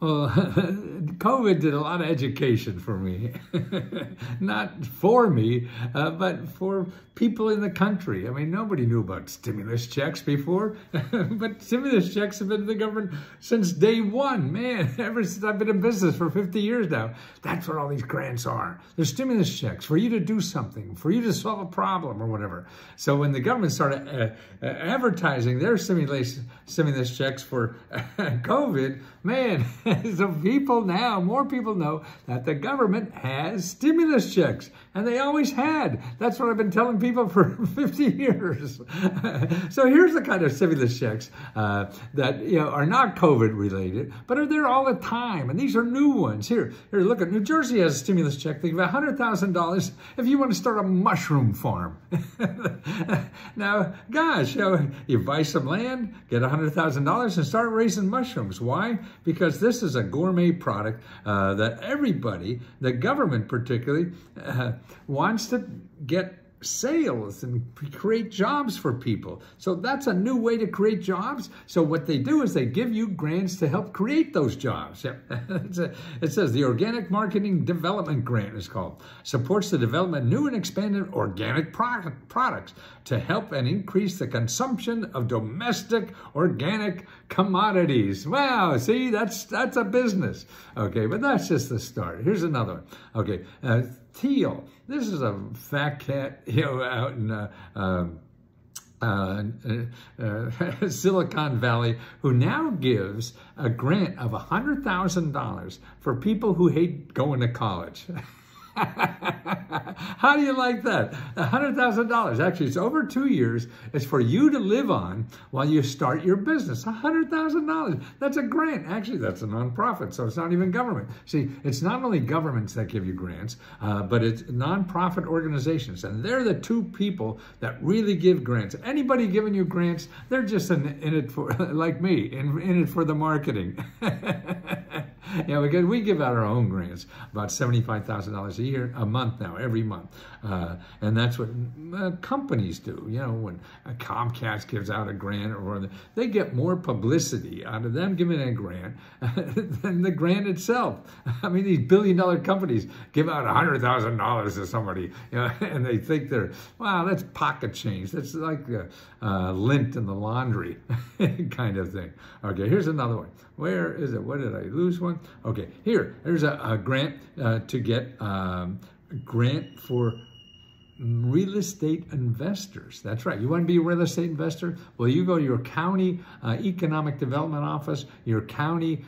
Well, COVID did a lot of education for me. Not for me, but for people in the country. I mean, nobody knew about stimulus checks before, but stimulus checks have been in the government since day one. Man, ever since I've been in business for 50 years now, that's what all these grants are. They're stimulus checks for you to do something, for you to solve a problem or whatever. So when the government started advertising their stimulus checks for COVID, man, so more people know that the government has stimulus checks, and they always had. That's what I've been telling people for 50 years. So here's the kind of stimulus checks that are not COVID related, but are there all the time, and these are new ones. Here, look at New Jersey has a stimulus check. Think about $100,000 if you want to start a mushroom farm. Now, gosh, you buy some land, get $100,000, and start raising mushrooms. Why? Because this is a gourmet product that everybody, the government particularly, wants to get sales and create jobs for people. So that's a new way to create jobs. So what they do is they give you grants to help create those jobs. It says the Organic Marketing Development Grant is called. Supports the development of new and expanded organic products to help and increase the consumption of domestic organic commodities. Wow, see, that's a business. Okay, but that's just the start. Here's another one. Okay, teal. This is a fat cat, out in Silicon Valley, who now gives a grant of $100,000 for people who hate going to college. How do you like that? $100,000. Actually, it's over 2 years. It's for you to live on while you start your business. $100,000. That's a grant. Actually, that's a nonprofit, so it's not even government. See, it's not only governments that give you grants, but it's nonprofit organizations, and they're the two people that really give grants. Anybody giving you grants, they're just in it for, like me, in it for the marketing. Because we give out our own grants, about $75,000 a month now, every month. And that's what companies do. When Comcast gives out a grant, or they get more publicity out of them giving a grant than the grant itself. I mean, these billion-dollar companies give out $100,000 to somebody, and they think wow, that's pocket change. That's like lint in the laundry kind of thing. Okay, here's another one. Where is it? What did I lose one? Okay, here's a grant to get grant for real estate investors. That's right. You want to be a real estate investor? Well, you go to your county economic development office, your county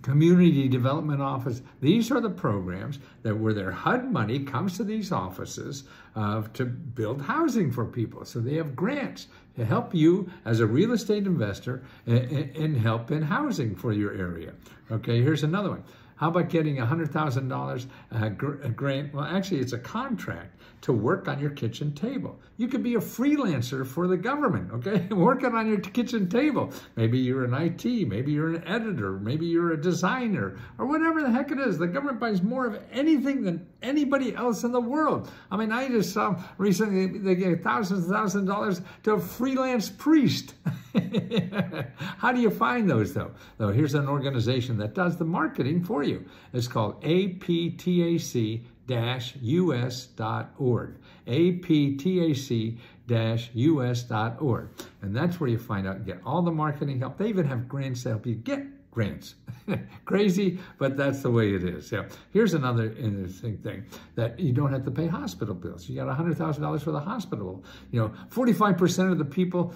community development office. These are the programs where their HUD money comes to these offices to build housing for people. So they have grants to help you as a real estate investor and help in housing for your area. Okay, here's another one. How about getting $100,000 grant? Well, actually, it's a contract to work on your kitchen table. You could be a freelancer for the government, okay? Working on your kitchen table. Maybe you're an IT, maybe you're an editor, maybe you're a designer, or whatever the heck it is. The government buys more of anything than anybody else in the world. I mean, I just saw recently they gave thousands of dollars to a freelance priest. How do you find those, though? Though here's an organization that does the marketing for you. It's called APTAC-US.org. APTAC-US.org. And that's where you find out and get all the marketing help. They even have grants to help you get grants. Crazy, but that's the way it is. Yeah. Here's another interesting thing, that you don't have to pay hospital bills. You got $100,000 for the hospital. 45% of the people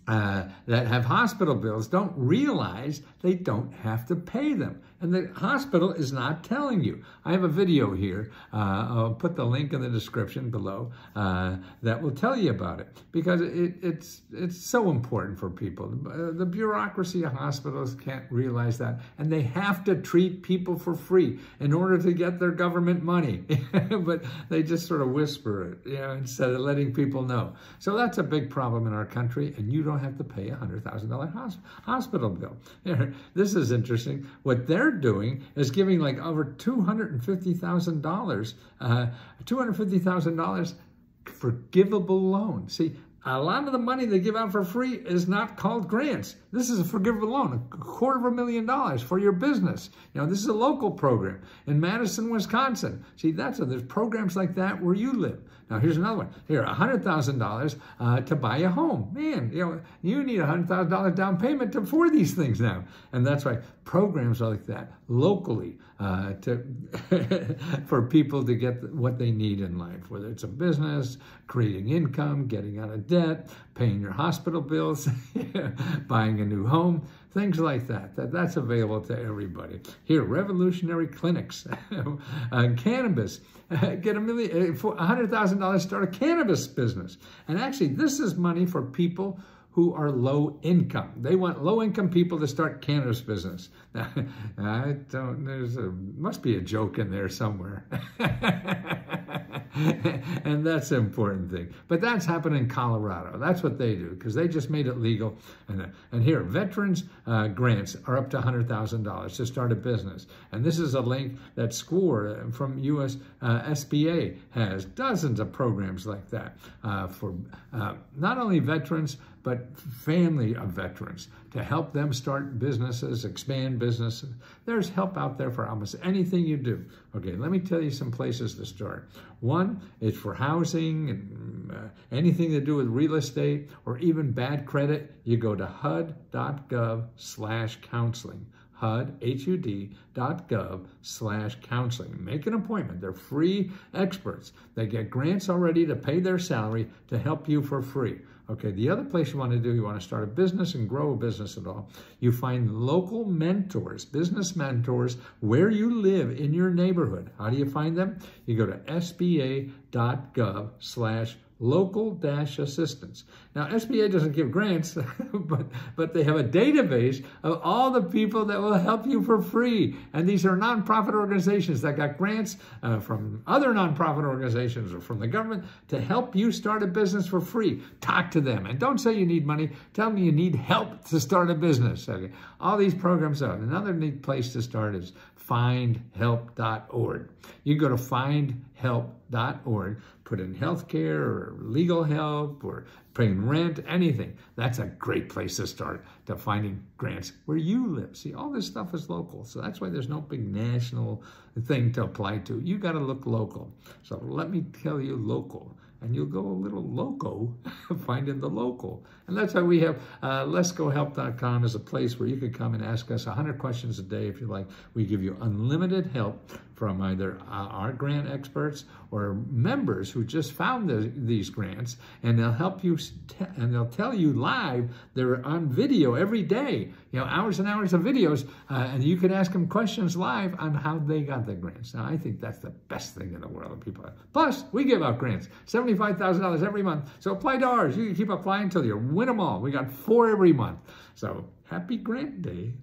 that have hospital bills don't realize they don't have to pay them. And the hospital is not telling you. I have a video here. I'll put the link in the description below that will tell you about it, because it's so important for people. The bureaucracy of hospitals can't realize that, and they have to treat people for free in order to get their government money. But they just sort of whisper it, instead of letting people know. So that's a big problem in our country, and you don't have to pay a $100,000 hospital bill. This is interesting. What they're doing is giving like over $250,000 forgivable loan. See, A lot of the money they give out for free is not called grants. This is a forgivable loan, $250,000 for your business. You know, this is a local program in Madison, Wisconsin. See, there's programs like that where you live. Now, here's another one. Here, $100,000 to buy a home. Man, you know, you need $100,000 down payment to afford these things now. And that's why programs like that locally for people to get what they need in life, whether it's a business, creating income, getting out of debt, paying your hospital bills, buying a new home, things like that. That's available to everybody. Here, revolutionary clinics, cannabis. Get $100,000, start a cannabis business. And actually, this is money for people who are low income. They want low income people to start cannabis business. Must be a joke in there somewhere. And that's an important thing. But that's happening in Colorado. That's what they do, because they just made it legal. And here, veterans grants are up to $100,000 to start a business. And this is a link that SCORE from US SBA has dozens of programs like that for not only veterans, but family of veterans, to help them start businesses, expand businesses. There's help out there for almost anything you do. Okay, let me tell you some places to start. One is for housing and anything to do with real estate or even bad credit. You go to HUD.gov/counseling. HUD.gov/counseling. Make an appointment. They're free experts. They get grants already to pay their salary to help you for free. Okay, the other place you want to do, you want to start a business and grow a business at all, you find local mentors, business mentors, where you live in your neighborhood. How do you find them? You go to SBA.gov/local-assistance. Now, SBA doesn't give grants, but they have a database of all the people that will help you for free. And these are nonprofit organizations that got grants from other nonprofit organizations or from the government to help you start a business for free. Talk to them. And don't say you need money. Tell them you need help to start a business. Okay. All these programs are. Another neat place to start is findhelp.org. You go to findhelp.org, put in healthcare or legal help or paying rent, anything. That's a great place to start, to finding grants where you live. See, all this stuff is local. So that's why there's no big national thing to apply to. You got to look local. So let me tell you local. And you'll go a little loco finding the local. And that's why we have letsgohelp.com as a place where you can come and ask us 100 questions a day if you like. We give you unlimited help from either our grant experts or members who just found these grants, and they'll help you, and they'll tell you live. They're on video every day, you know, hours and hours of videos, and you can ask them questions live on how they got the grants. Now, I think that's the best thing in the world that people have. Plus, we give out grants, $75,000 every month. So apply to ours. You can keep applying until you win them all. We got 4 every month. So happy grant day.